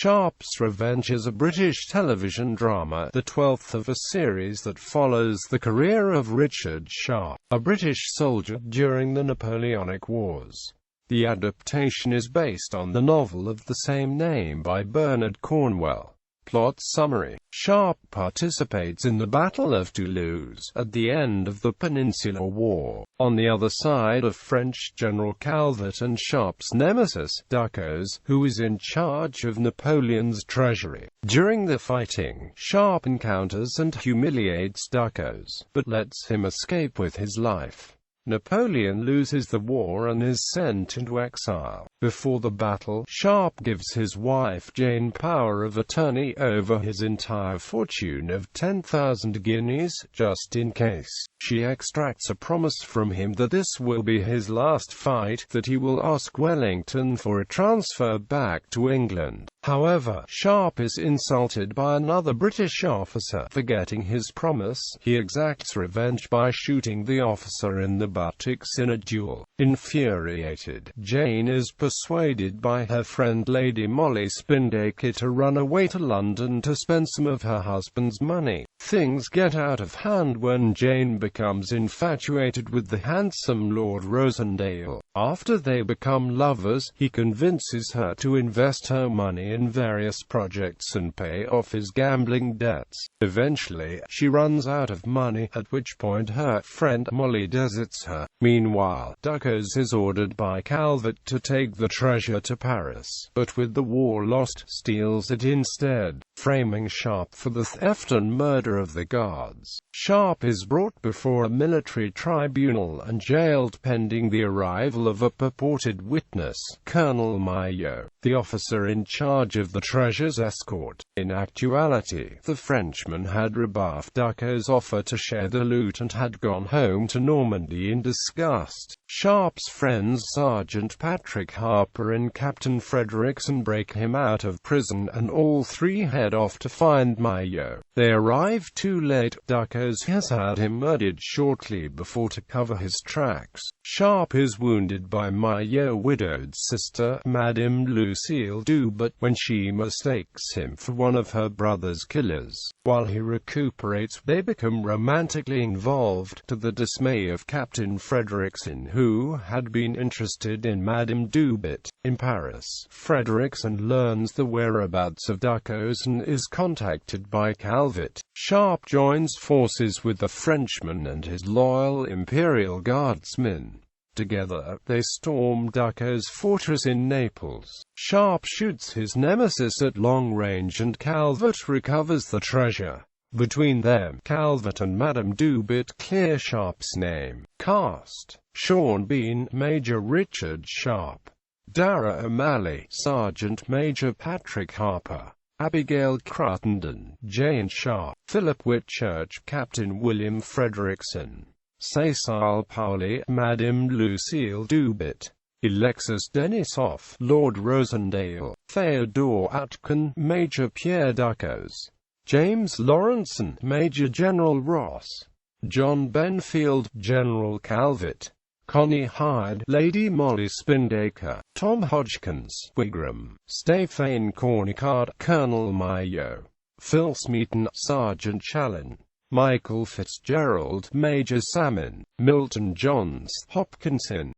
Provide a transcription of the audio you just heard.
Sharpe's Revenge is a British television drama, the 12th of a series that follows the career of Richard Sharpe, a British soldier during the Napoleonic Wars. The adaptation is based on the novel of the same name by Bernard Cornwell. Plot summary: Sharpe participates in the Battle of Toulouse, at the end of the Peninsular War, on the other side of French General Calvet and Sharpe's nemesis, Ducos, who is in charge of Napoleon's treasury. During the fighting, Sharpe encounters and humiliates Ducos, but lets him escape with his life. Napoleon loses the war and is sent into exile. Before the battle, Sharpe gives his wife Jane power of attorney over his entire fortune of 10,000 guineas, just in case. She extracts a promise from him that this will be his last fight, that he will ask Wellington for a transfer back to England. However, Sharpe is insulted by another British officer. Forgetting his promise, he exacts revenge by shooting the officer in the buttocks in a duel. Infuriated, Jane is persuaded by her friend Lady Molly Spinnaker to run away to London to spend some of her husband's money. Things get out of hand when Jane becomes infatuated with the handsome Lord Rosendale. After they become lovers, he convinces her to invest her money in various projects and pay off his gambling debts. Eventually, she runs out of money, at which point her friend Molly deserts her. Meanwhile, Ducos is ordered by Calvet to take the treasure to Paris, but with the war lost, steals it instead, framing Sharpe for the theft and murder of the guards. Sharpe is brought before a military tribunal and jailed pending the arrival of a purported witness, Colonel Maillot, the officer in charge of the treasure's escort. In actuality, the Frenchman had rebuffed Ducos' offer to share the loot and had gone home to Normandy in disgust. Sharpe's friends Sergeant Patrick Harper and Captain Frederickson break him out of prison, and all three head off to find Maillot. They arrive too late. Ducos has had him murdered shortly before to cover his tracks. Sharpe is wounded by Maillot's widowed sister, Madame Lucille Dubert, when she mistakes him for one of her brother's killers. While he recuperates, they become romantically involved, to the dismay of Captain Frederickson, who had been interested in Madame Dubert. In Paris, Frederickson learns the whereabouts of Ducos and is contacted by Calvet. Sharpe joins forces with the Frenchman and his loyal Imperial Guardsmen. Together, they storm Ducos' fortress in Naples. Sharpe shoots his nemesis at long range and Calvet recovers the treasure. Between them, Calvet and Madame Dubert clear Sharpe's name. Cast: Sean Bean, Major Richard Sharpe; Dara O'Malley, Sergeant Major Patrick Harper; Abigail Cruttenden, Jane Sharpe; Philip Whitchurch, Captain William Frederickson; Cecile Pauli, Madame Lucille Dubert; Alexis Denisov, Lord Rosendale; Theodore Atkin, Major Pierre Ducos; James Lawrenson, Major General Ross; John Benfield, General Calvet; Connie Hyde, Lady Molly Spinnaker; Tom Hodgkins, Wigram; Stéphane Cornicard, Colonel Maillot; Phil Smeaton, Sergeant Challen; Michael Fitzgerald, Major Salmon; Milton Johns, Hopkinson.